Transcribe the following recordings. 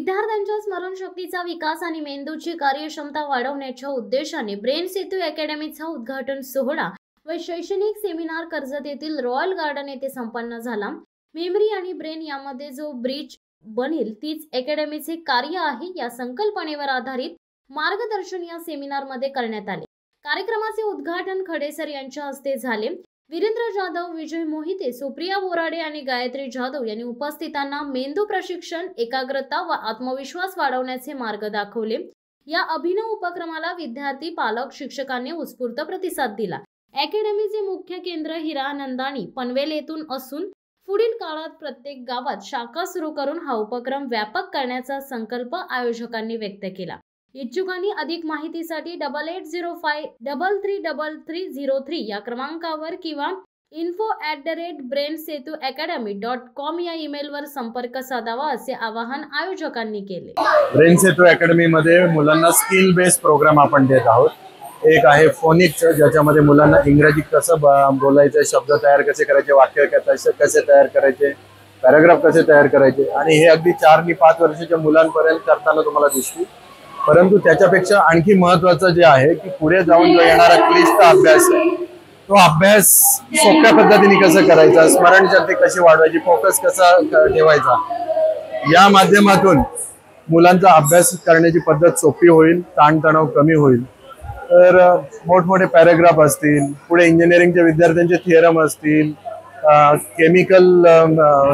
विद्यार्थ्यांच्या स्मरणशक्तीचा विकास आणि मेंदूची कार्यक्षमता वाढवण्याच्या उद्देशाने ब्रेन सेतू अकॅडमीचा उद्घाटन सोहळा व शैक्षणिक सेमिनार कर्जत येथील रॉयल गार्डन येथे संपन्न झाला। मेमरी आणि ब्रेन यामध्ये जो ब्रिज बनेल तीच अकॅडमीचे कार्य आहे, या संकल्पनेवर आधारित मार्गदर्शन या सेमिनार मध्ये करण्यात आले। कार्यक्रमाचे उद्घाटन खडेसर यांच्या हस्ते झाले। वीरेंद्र जाधव, विजय मोहिते, सुप्रिया बोराडे आणि गायत्री जाधव यांनी उपस्थितांना मेंदू प्रशिक्षण, एकाग्रता व आत्मविश्वास वाढवण्याचे मार्ग दाखवले। या अभिनव उपक्रमाला विद्यार्थी, पालक, शिक्षकांनी उत्स्फूर्त प्रतिसाद दिला। अकॅडमीचे मुख्य केंद्र हिरानंदानी पनवेल येथून असून पुढील काळात प्रत्येक गावात शाखा सुरू करून हा उपक्रम व्यापक करण्याचा संकल्प आयोजकांनी व्यक्त केला। इच्छुकांनी अधिक माहितीसाठी 8805333303 या क्रमांकावर किंवा info@brainsetuacademy.com या ईमेलवर संपर्क साधावा असे आवाहन आयोजकांनी केले। ब्रेन सेतू अकॅडमी मध्ये मुलांना स्किल बेस्ड प्रोग्राम आपण देत आहोत। एक आहे फोनिक्स, ज्याच्यामध्ये मुलांना इंग्रजी कसं बोलायचं, शब्द तयार कसे करायचे, वाक्य कसे तयार करायचे, पॅराग्राफ कसे तयार करायचे, आणि हे अगदी 4 आणि 5 वर्षाच्या मुलांपर्यंत करताना तुम्हाला दिसतील। परंतु त्याच्यापेक्षा आणखी महत्त्वाचं जे आहे की पुढे जाऊन जो येणारा क्लिष्ट अभ्यास आहे, तो अभ्यास सोप्या पद्धतीने कसं करायचा, स्मरणशक्ती कशी वाढवायची, फोकस कसा ठेवायचा, या माध्यमातून मुलांचा अभ्यास करण्याची पद्धत सोपी होईल, ताणतणाव कमी होईल। तर मोठमोठे पॅराग्राफ असतील, पुढे इंजिनिअरिंगच्या विद्यार्थ्यांचे थिअरम असतील, केमिकल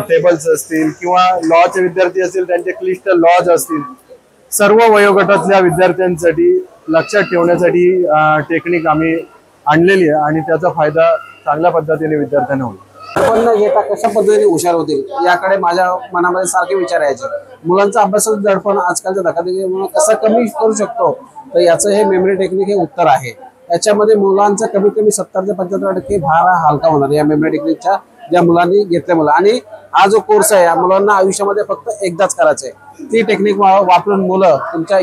टेबल्स असतील, किंवा लॉचे विद्यार्थी असतील त्यांचे क्लिष्ट लॉज असतील, सर्व वयोगटातल्या विद्यार्थ्यांसाठी लक्षात ठेवण्यासाठी टेक्निक आम्ही आणलेली आहे आणि त्याचा फायदा चांगल्या पद्धतीने विद्यार्थ्यांना होईल। पण घेता कशा पद्धतीने हुशार होतील याकडे माझ्या मनामध्ये सारखे विचार यायचे। मुलांचा अभ्यासाचं दडपण आजकालच्या धकाधकीमुळे कसं कमी करू शकतो, तर याचं हे मेमरी टेक्निक हे उत्तर आहे। याच्यामध्ये मुलांचा कमीत कमी 70 ते 75% भार हा हलका होणार या मेमरी टेक्निकच्या ज्या मुलांनी घेतल्या मुलं। आणि हा जो कोर्स आहे या मुलांना आयुष्यामध्ये फक्त एकदाच करायचं आहे। ती टेक्निक वापरून मुलं तुमच्या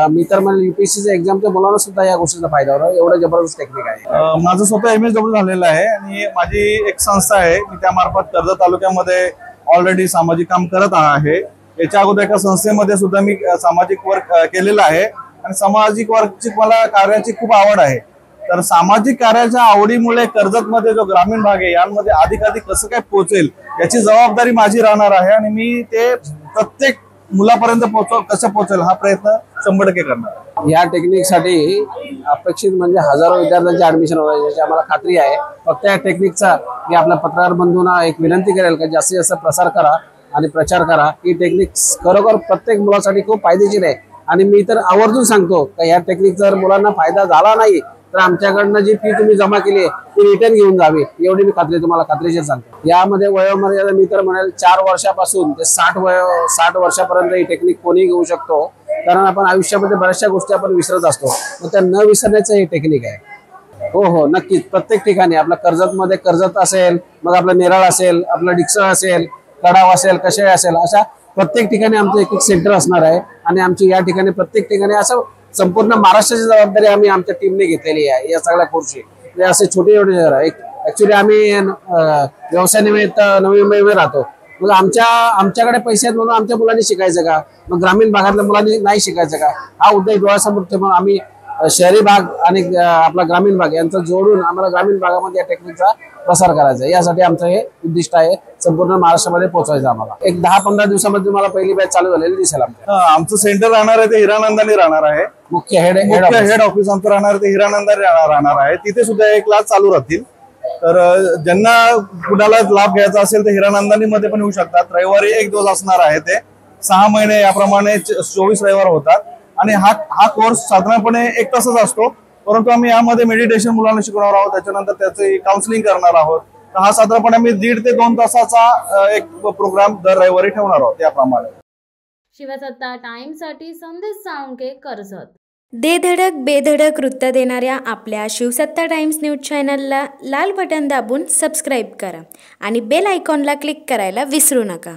मी तर म्हणजे UPSCच्या एक्झामच्या मुलांना सुद्धा या गोष्टीचा फायदा होणार, एवढं जबरदस्त टेक्निक आहे। माझं स्वतः MSW झालेलं आहे आणि माझी एक संस्था आहे, मी त्यामार्फत कर्जत तालुक्यामध्ये ऑलरेडी सामाजिक काम करत आहे। याच्या अगोदर एका संस्थेमध्ये सुद्धा मी सामाजिक वर्क केलेलं आहे आणि सामाजिक वर्कची मला कार्याची खूप आवड आहे। तर सामाजिक कार्याच्या आवडीमुळे कर्जतमध्ये जो ग्रामीण भाग आहे यांमध्ये अधिकाधिक कसं काय पोहोचेल याची जबाबदारी माझी राहणार आहे आणि मी ते प्रत्येक मुलापर्यंत कसं पोहोचेल हा प्रयत्न 100% करणार। या टेक्निकसाठी अपेक्षित म्हणजे हजारो विद्यार्थ्यांचे ऍडमिशन होणार याची आम्हाला खात्री आहे। फक्त या टेक्निकचा मी आपल्या पत्रकार बंधूंना एक विनंती करेल की जास्तीत जास्त प्रसार करा आणि प्रचार करा। ही टेक्निक खरोखर प्रत्येक मुलासाठी खूप फायदेशीर आहे आणि मी तर आवर्जून सांगतो की या टेक्निक जर मुलांना फायदा झाला नाही तर आमच्याकडनं जी फी तुम्ही जमा केली आहे ती रिटर्न घेऊन जावी, एवढी मी तुम्हाला खात्रीशीर सांगतो। यामध्ये वयोमर्यादा मी तर म्हणेल 4 वर्षापासून ते 60 वर्षापर्यंत ही टेक्निक कोणी घेऊ शकतो, कारण आपण आयुष्यामध्ये बऱ्याचशा गोष्टी आपण विसरत असतो, मग त्या न विसरण्याचं हे टेक्निक आहे। हो नक्कीच, प्रत्येक ठिकाणी आपल्या कर्जतमध्ये कर्जत असेल, मग आपलं नेरळ असेल, आपलं डिक्सळ असेल, कडाव असेल, कशेळ असेल, अशा प्रत्येक ठिकाणी आमचं एक सेंटर असणार आहे आणि आमची या ठिकाणी प्रत्येक ठिकाणी असं संपूर्ण महाराष्ट्राची जबाबदारी आम्ही आमच्या टीमने घेतलेली आहे या सगळ्या कोर्सची। असे छोटे शहर ऍक्च्युली आम्ही व्यवसाय निमित्त नवी मुंबईमध्ये राहतो, मग आमच्याकडे पैसे आहेत म्हणून आमच्या मुलांनी शिकायचं का, मग ग्रामीण भागातल्या मुलांनी नाही शिकायचं का, हा उद्देश डोळ्यासमोर ठेवून आम्ही शहरी भाग आणि आपला ग्रामीण भाग यांचा जोडून आम्हाला ग्रामीण भागामध्ये या टेक्निकचा प्रसार करायचा आहे। यासाठी आमचं हे उद्दिष्ट आहे, संपूर्ण महाराष्ट्रामध्ये पोहोचवायचं आम्हाला। एक 10-15 दिवसामध्ये तुम्हाला पहिली बॅच चालू झालेली दिसेल। आमचं सेंटर राहणार आहे ते हिरानंदानी राहणार आहे, मुख्य हेड ऑफिस आमचं राहणार ते हिरानंदानी राहणार आहे। तिथे सुद्धा एक क्लास चालू राहतील, तर ज्यांना कुणाला लाभ घ्यायचा असेल तर हिरानंदानी मध्ये पण येऊ शकतात। रविवारी 1 दिवस असणार आहे, ते 6 महिने याप्रमाणे 24 रविवार होतात आणि हा कोर्स साधारणपणे 1 तासच असतो, परंतु आम्ही यामध्ये मेडिटेशन मुलांना शिकवणार आहोत, त्याच्यानंतर त्याचे काउन्सिलिंग करणार आहोत। तर हा साधारणपणे आम्ही 1.5 ते 2 तासाचा एक प्रोग्राम दर रविवारी ठेवणार आहोत त्याप्रमाणे। शिवसत्ता टाइम्ससाठी संदेश साळुंके, कर्जत। दे धडक बेधडक वृत्त देणाऱ्या आपल्या शिवसत्ता टाइम्स न्यूज चॅनलला लाल बटन दाबून सबस्क्राईब करा आणि बेल आयकॉनला क्लिक करायला विसरू नका।